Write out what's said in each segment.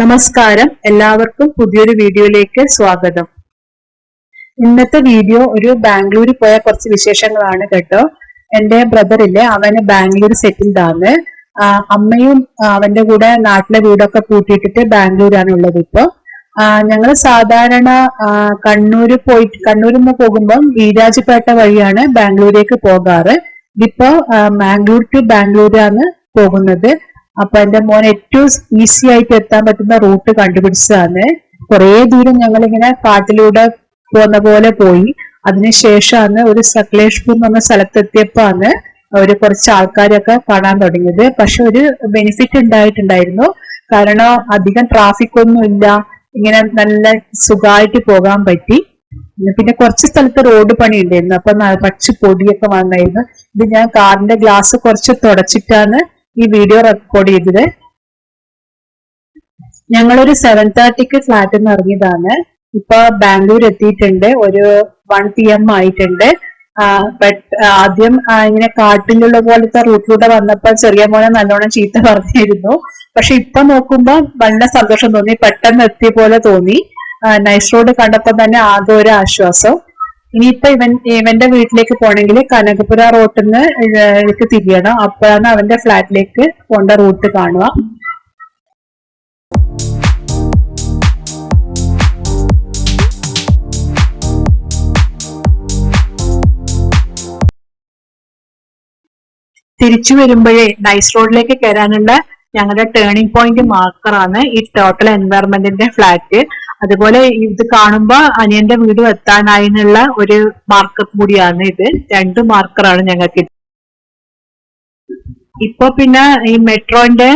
നമസ്കാരം, എല്ലാവർക്കും പുതിയൊരു വീഡിയോയിലേക്ക് സ്വാഗതം. ഇന്നത്തെ വീഡിയോ ഒരു ബാംഗ്ലൂരിൽ പോയ കുറച്ച് വിശേഷങ്ങളാണ് കേട്ടോ. എന്റെ ബ്രദറില്ലേ, അവന് ബാംഗ്ലൂർ സെറ്റിൽഡ് ആണ്. അമ്മയും അവന്റെ കൂടെ നാട്ടിലെ വീടൊക്കെ പൂട്ടിയിട്ടിട്ട് ബാംഗ്ലൂരാണ് ഉള്ളത് ഇപ്പൊ. ഞങ്ങൾ സാധാരണ കണ്ണൂരിൽ നിന്ന് പോകുമ്പോൾ വീരാജ്പേട്ട വഴിയാണ് ബാംഗ്ലൂരേക്ക് പോകാറ്. ഇതിപ്പോ മാംഗ്ലൂർ ടു ബാംഗ്ലൂരാണ് പോകുന്നത്. അപ്പൊ എന്റെ മോൻ ഏറ്റവും ഈസി ആയിട്ട് എത്താൻ പറ്റുന്ന റൂട്ട് കണ്ടുപിടിച്ചതാണ്. കുറെ ദൂരം ഞങ്ങൾ ഇങ്ങനെ കാട്ടിലൂടെ പോകുന്ന പോലെ പോയി. അതിനുശേഷമാണ് ഒരു സക്ലേഷ്പൂർ എന്ന് പറഞ്ഞ സ്ഥലത്തെത്തിയപ്പോഴാണ് ഒരു കുറച്ച് ആൾക്കാരൊക്കെ കാണാൻ തുടങ്ങിയത്. പക്ഷെ ഒരു ബെനിഫിറ്റ് ഉണ്ടായിട്ടുണ്ടായിരുന്നു. കാരണം അധികം ട്രാഫിക് ഒന്നും ഇല്ല, ഇങ്ങനെ നല്ല സുഖമായിട്ട് പോകാൻ പറ്റി. പിന്നെ കുറച്ച് സ്ഥലത്ത് റോഡ് പണി ഉണ്ടായിരുന്നു, അപ്പൊ പച്ച പൊടിയൊക്കെ വന്നായിരുന്നു. ഇത് ഞാൻ കാറിന്റെ ഗ്ലാസ് കുറച്ച് തുടച്ചിട്ടാണ് ഈ വീഡിയോ റെക്കോർഡ് ചെയ്തത്. ഞങ്ങളൊരു 7:30 ഫ്ലാറ്റിൽ നിന്ന് ഇറങ്ങിയതാണ്. ഇപ്പൊ ബാംഗ്ലൂർ എത്തിയിട്ടുണ്ട്. ഒരു 1 PM ആയിട്ടുണ്ട്. ആദ്യം ഇങ്ങനെ കാട്ടിലുള്ള പോലത്തെ റൂട്ടിലൂടെ വന്നപ്പോ ചെറിയ മോനെ നല്ലോണം ചീത്ത പറഞ്ഞിരുന്നു. പക്ഷെ ഇപ്പൊ നോക്കുമ്പോ നല്ല സന്തോഷം തോന്നി, പെട്ടെന്ന് എത്തിയ പോലെ തോന്നി. നൈസ് റോഡ് കണ്ടപ്പോ തന്നെ ആകെ ഒരു ആശ്വാസം. ഇനിയിപ്പോ ഇവന്റെ വീട്ടിലേക്ക് പോണെങ്കിൽ കനകപുര റോട്ടിൽ നിന്ന് തിരിയണം. അപ്പോഴാണ് അവന്റെ ഫ്ലാറ്റിലേക്ക് പോണ്ട റൂട്ട് കാണുക. തിരിച്ചു വരുമ്പോഴേ നൈസ് റോഡിലേക്ക് കയറാനുള്ള ഞങ്ങളുടെ ടേണിംഗ് പോയിന്റ് മാർക്കറാണ് ഈ ടോട്ടൽ എൻവയറമെന്റിന്റെ ഫ്ലാറ്റ്. അതുപോലെ ഇത് കാണുമ്പോ അനിയന്റെ വീട് എത്താനായി എന്നുള്ള ഒരു മാർക്കർ കൂടിയാണ് ഇത്. 2 മാർക്കറാണ് ഞങ്ങൾക്ക്. ഇപ്പൊ പിന്നെ ഈ മെട്രോന്റെ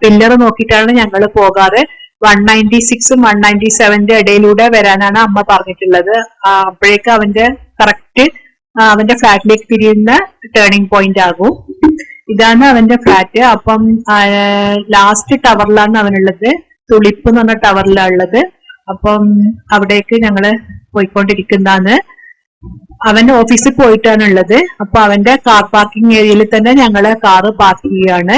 പില്ലർ നോക്കിയിട്ടാണ് ഞങ്ങൾ പോകാറ്. 196 197 ഇടയിലൂടെ വരാനാണ് അമ്മ പറഞ്ഞിട്ടുള്ളത്. അപ്പോഴേക്ക് അവന്റെ കറക്റ്റ് അവന്റെ ഫ്ലാറ്റിലേക്ക് തിരിയുന്ന ടേണിംഗ് പോയിന്റ് ആകും. ഇതാണ് അവന്റെ ഫ്ലാറ്റ്. അപ്പം ലാസ്റ്റ് ടവറിലാണ് അവനുള്ളത്. തുളിപ്പ് എന്ന് പറഞ്ഞ ടവറിലാണ് ഉള്ളത്. അപ്പം അവിടേക്ക് ഞങ്ങള് പോയിക്കൊണ്ടിരിക്കുന്നതാണ്. അവന്റെ ഓഫീസിൽ പോയിട്ടാണ് ഉള്ളത്. അപ്പൊ അവന്റെ കാർ പാർക്കിംഗ് ഏരിയയിൽ തന്നെ ഞങ്ങള് കാറ് പാർക്ക് ചെയ്യുകയാണ്.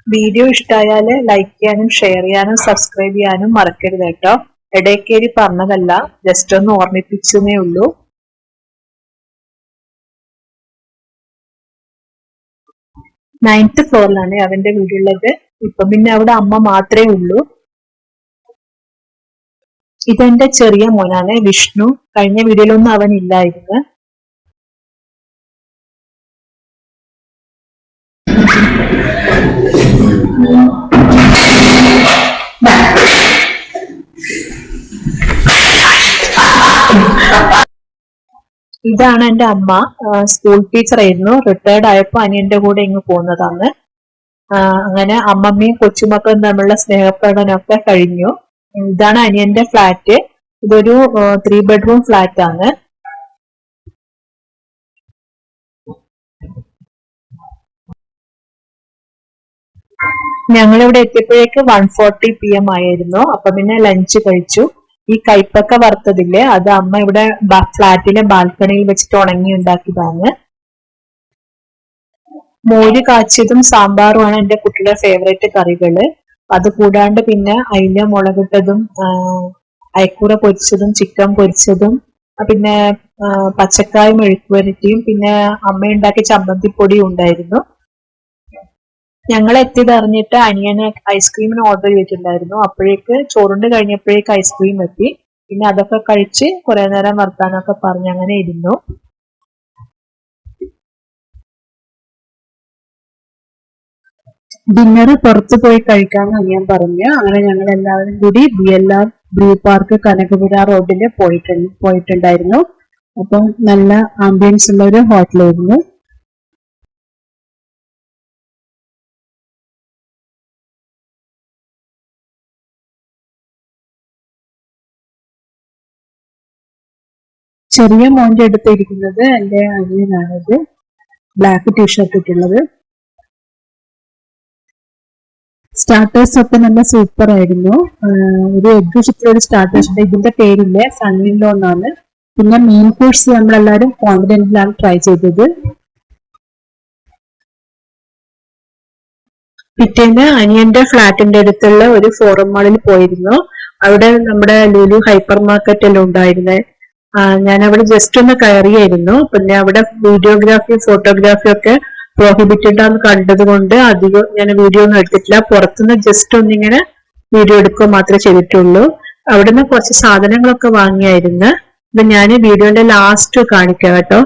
വീഡിയോ ഇഷ്ടമായാല് ലൈക്ക് ചെയ്യാനും ഷെയർ ചെയ്യാനും സബ്സ്ക്രൈബ് ചെയ്യാനും മറക്കരുത് കേട്ടോ. ഇടയ്ക്കേരി പറഞ്ഞതല്ല, ജസ്റ്റ് ഒന്ന് ഓർമ്മിപ്പിച്ചേ ഉള്ളൂ. നയൻത് ഫ്ലോറിലാണ് അവന്റെ വീടുള്ളത്. ഇപ്പൊ പിന്നെ അവിടെ അമ്മ മാത്രമേ ഉള്ളൂ. ഇതെന്റെ ചെറിയ മോനാണ് വിഷ്ണു. കഴിഞ്ഞ വീഡിയോയിലൊന്നും അവൻ ഇല്ലായിരുന്നു. ഇതാണ് എന്റെ അമ്മ. സ്കൂൾ ടീച്ചർ ആയിരുന്നു. റിട്ടയർഡ് ആയപ്പോ അനിയന്റെ കൂടെ ഇങ്ങ് പോകുന്നതാണ്. അങ്ങനെ അമ്മമ്മയും കൊച്ചുമക്കളും തമ്മിലുള്ള സ്നേഹപ്രകടനമൊക്കെ കഴിഞ്ഞു. ഇതാണ് അനിയന്റെ ഫ്ലാറ്റ്. ഇതൊരു 3 ബെഡ്റൂം ഫ്ലാറ്റ് ആണ്. ഞങ്ങളിവിടെ എത്തിയപ്പോഴേക്ക് 1:40 PM ആയിരുന്നു. അപ്പൊ പിന്നെ ലഞ്ച് കഴിച്ചു. ഈ കൈപ്പക്ക വറുത്തതില്ലേ, അത് അമ്മ ഇവിടെ ഫ്ലാറ്റിലെ ബാൽക്കണിയിൽ വെച്ചിട്ട് ഉണങ്ങി ഉണ്ടാക്കിയതാണ്. മോര് കാച്ചിയതും സാമ്പാറുമാണ് എന്റെ കുട്ടിയുടെ ഫേവറേറ്റ് കറികള്. അത് കൂടാണ്ട് പിന്നെ അയില മുളകിട്ടതും അയക്കൂറ പൊരിച്ചതും ചിക്കൻ പൊരിച്ചതും പിന്നെ പച്ചക്കായ മെഴുക്ക് വരട്ടിയും പിന്നെ അമ്മ ഉണ്ടാക്കിയ ചമ്മന്തിപ്പൊടിയും ഉണ്ടായിരുന്നു. ഞങ്ങൾ എത്തിയത് അറിഞ്ഞിട്ട് അനിയന് ഐസ്ക്രീമിന് ഓർഡർ ചെയ്തിട്ടുണ്ടായിരുന്നു. അപ്പോഴേക്ക് ചോറുണ്ട് കഴിഞ്ഞപ്പോഴേക്ക് ഐസ്ക്രീം എത്തി. പിന്നെ അതൊക്കെ കഴിച്ച് കുറെ നേരം വർത്താനൊക്കെ പറഞ്ഞ് അങ്ങനെ ഇരുന്നു. ഡിന്നർ പുറത്തു പോയി കഴിക്കാമെന്ന് അനിയൻ പറഞ്ഞു. അങ്ങനെ ഞങ്ങൾ എല്ലാവരും കൂടി BLR ബ്ലൂ പാർക്ക് കനകപുര റോഡില് പോയിട്ടുണ്ടായിരുന്നു. അപ്പം നല്ല ആംബിയൻസ് ഉള്ള ഒരു ഹോട്ടലായിരുന്നു. ചെറിയ മോന്റെ അടുത്ത് ഇരിക്കുന്നത് എന്റെ അനിയനാണത്. ബ്ലാക്ക് ടീഷർട്ട് ഇട്ടുള്ളത്. സ്റ്റാർട്ടേഴ്സ് ഒക്കെ നല്ല സൂപ്പർ ആയിരുന്നു. ഒരു എഗ് ചിത്രൊരു സ്റ്റാർട്ടേഴ്സ് ഉണ്ട്. ഇതിന്റെ പേരില്ലേ സണ്ണിലോ എന്നാണ്. പിന്നെ മെയിൻ കോഴ്സ് നമ്മളെല്ലാവരും കോൺഫിഡന്റിലാണ് ട്രൈ ചെയ്തത്. പിറ്റേന്ന് അനിയന്റെ ഫ്ലാറ്റിന്റെ അടുത്തുള്ള ഒരു ഫോറം മാളിൽ പോയിരുന്നു. അവിടെ നമ്മുടെ ലുലു ഹൈപ്പർ മാർക്കറ്റ് എല്ലാം ഉണ്ടായിരുന്നേ. ഞാൻ അവിടെ ജസ്റ്റ് ഒന്ന് കയറിയായിരുന്നു. പിന്നെ അവിടെ വീഡിയോഗ്രാഫി ഫോട്ടോഗ്രാഫി ഒക്കെ പ്രോഹിബിറ്റഡ് ആണെന്ന് കണ്ടത് കൊണ്ട് അധികം ഞാൻ വീഡിയോ ഒന്നും എടുത്തിട്ടില്ല. പുറത്തുനിന്ന് ജസ്റ്റ് ഒന്നിങ്ങനെ വീഡിയോ എടുക്കുക മാത്രമേ ചെയ്തിട്ടുള്ളൂ. അവിടുന്ന് കുറച്ച് സാധനങ്ങളൊക്കെ വാങ്ങിയായിരുന്നു. ഇത് ഞാൻ വീഡിയോന്റെ ലാസ്റ്റ് കാണിക്കാം കേട്ടോ.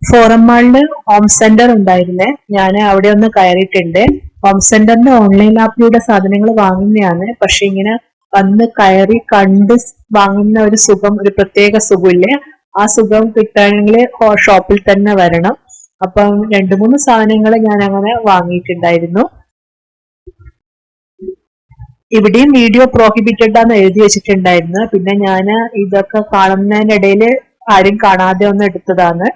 ഫോറം മാളില് ഹോം സെന്റർ ഉണ്ടായിരുന്നേ. ഞാൻ അവിടെ ഒന്ന് കയറിയിട്ടുണ്ട്. ഹോം സെന്ററിന്റെ ഓൺലൈൻ ആപ്പിലൂടെ സാധനങ്ങൾ വാങ്ങുന്നതാണ്. പക്ഷെ ഇങ്ങനെ വന്ന് കയറി കണ്ട് വാങ്ങുന്ന ഒരു സുഖം, ഒരു പ്രത്യേക സുഖമില്ലേ, ആ സുഖം കിട്ടണമെങ്കിൽ ഷോപ്പിൽ തന്നെ വരണം. അപ്പം 2-3 സാധനങ്ങൾ ഞാൻ അങ്ങനെ വാങ്ങിയിട്ടുണ്ടായിരുന്നു. ഇവിടെയും വീഡിയോ പ്രോഹിബിറ്റഡ് ആണെന്ന് എഴുതി വെച്ചിട്ടുണ്ടായിരുന്നു. പിന്നെ ഞാൻ ഇതൊക്കെ കാണുന്നതിനിടയിൽ ആരും കാണാതെ ഒന്ന് എടുത്തതാണ്.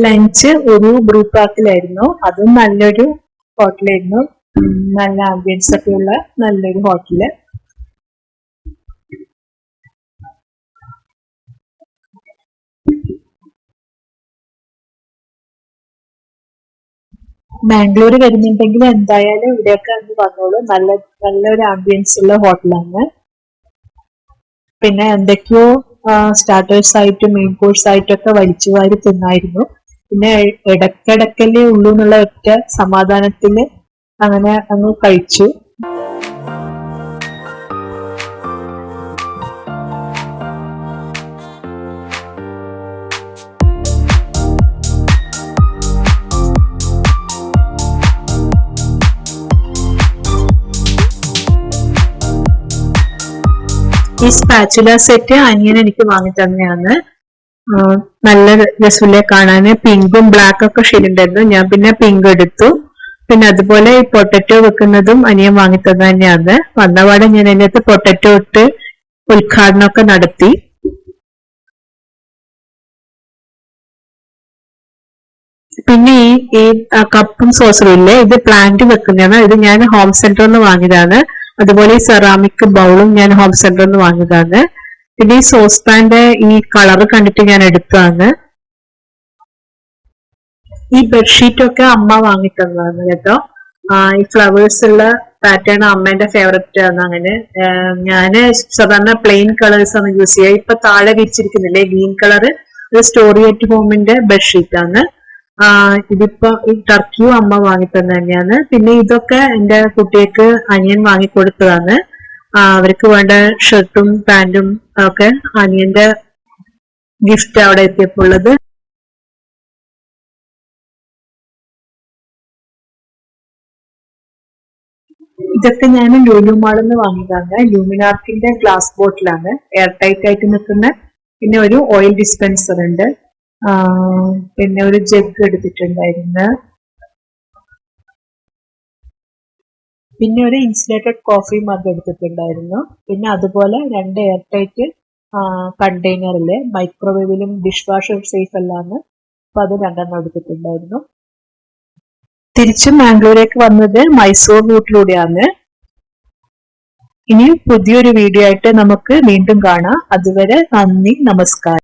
ലഞ്ച് ഒരു ബ്രൂ പാർക്കിലായിരുന്നു. അതും നല്ലൊരു ഹോട്ടലായിരുന്നു. നല്ല ആംബിയൻസ് ഒക്കെ ഉള്ള നല്ലൊരു ഹോട്ടല്. ബാംഗ്ലൂർ വരുന്നുണ്ടെങ്കിൽ എന്തായാലും ഇവിടെയൊക്കെ ഒന്ന് വന്നോളൂ. നല്ലൊരു ആംബിയൻസ് ഉള്ള ഹോട്ടലാണ്. പിന്നെ എന്തൊക്കെയോ സ്റ്റാർട്ടേഴ്സ് ആയിട്ടും മെയിൻ കോഴ്സ് ആയിട്ടൊക്കെ വലിച്ചു വാരി തിന്നായിരുന്നു. പിന്നെ ഇടക്കിടക്കല്ലേ ഉള്ളൂ എന്നുള്ള ഒറ്റ സമാധാനത്തിന് അങ്ങനെ അങ്ങ് കഴിച്ചു. ഈ സ്പാച്ചുല സെറ്റ് അനിയൻ എനിക്ക് വാങ്ങി തന്നെയാണ്. നല്ല രസമില്ലേ കാണാന്. പിങ്കും ബ്ലാക്കും ഒക്കെ ഷെയ്ഡുണ്ടായിരുന്നു. ഞാൻ പിന്നെ പിങ്ക് എടുത്തു. പിന്നെ അതുപോലെ ഈ പൊട്ടറ്റോ വെക്കുന്നതും അനിയൻ വാങ്ങി തന്നെ തന്നെയാണ്. വന്നപാടെ ഞാൻ അതിനകത്ത് പൊട്ടറ്റോ ഇട്ട് ഉദ്ഘാടനമൊക്കെ നടത്തി. പിന്നെ ഈ കപ്പും സോസറും ഇല്ലേ, ഇത് പ്ലാന്റ് വെക്കുന്നതാണ്. ഇത് ഞാൻ ഹോം സെന്ററിൽ നിന്ന് വാങ്ങിയതാണ്. അതുപോലെ ഈ സെറാമിക് ബൗളും ഞാൻ ഹോം സെന്ററിൽ നിന്ന് വാങ്ങിയതാണ്. പിന്നെ ഈ സോസ് പാന്റെ ഈ കളർ കണ്ടിട്ട് ഞാൻ എടുത്തതാണ്. ഈ ബെഡ്ഷീറ്റ് ഒക്കെ അമ്മ വാങ്ങി തന്നതാണ് കേട്ടോ. ഈ ഫ്ലവേഴ്സ് ഉള്ള പാറ്റേൺ അമ്മേന്റെ ഫേവററ്റ് ആണ്. അങ്ങനെ ഞാന് സാധാരണ പ്ലെയിൻ കളേഴ്സ് ആണ് യൂസ് ചെയ്യുക. ഇപ്പൊ താഴെ വിരിച്ചിരിക്കുന്നില്ലേ ഗ്രീൻ കളർ, ഇത് സ്റ്റോറി അറ്റ് ഹോമിന്റെ ബെഡ്ഷീറ്റ് ആണ്. ഇതിപ്പോ ഈ ടർക്കിയും അമ്മ വാങ്ങി തന്നെ തന്നെയാണ്. പിന്നെ ഇതൊക്കെ എന്റെ കുട്ടിക്ക് അനിയൻ വാങ്ങിക്കൊടുത്തതാണ്. അവർക്ക് വേണ്ട ഷർട്ടും പാന്റും ഒക്കെ അനിയന്റെ ഗിഫ്റ്റ് അവിടെ എത്തിയപ്പോൾ ഉള്ളത്. ഇതൊക്കെ ഞാൻ ലുലു മാളിൽ നിന്ന് വാങ്ങിയതാണ്. ലൂമിനാർക്കിന്റെ ഗ്ലാസ് ബോട്ടിലാണ്, എയർ ടൈറ്റ് ആയിട്ട് നിൽക്കുന്ന. പിന്നെ ഒരു ഓയിൽ ഡിസ്പെൻസർ ഉണ്ട്. പിന്നെ ഒരു ജഗ് എടുത്തിട്ടുണ്ടായിരുന്നു. പിന്നെ ഒരു ഇൻസുലേറ്റഡ് കോഫി മഗ് എടുത്തിട്ടുണ്ടായിരുന്നു. പിന്നെ അതുപോലെ 2 എയർ ടൈറ്റ് കണ്ടെയ്നറില് മൈക്രോവേവിലും ഡിഷ് വാഷർ സേഫ് അല്ലാന്ന്, അപ്പൊ അത് 2 എടുത്തിട്ടുണ്ടായിരുന്നു. തിരിച്ച് ബാംഗ്ലൂരേക്ക് വന്നത് മൈസൂർ റൂട്ടിലൂടെയാണ്. ഇനി പുതിയൊരു വീഡിയോ ആയിട്ട് നമുക്ക് വീണ്ടും കാണാം. അതുവരെ നന്ദി, നമസ്കാരം.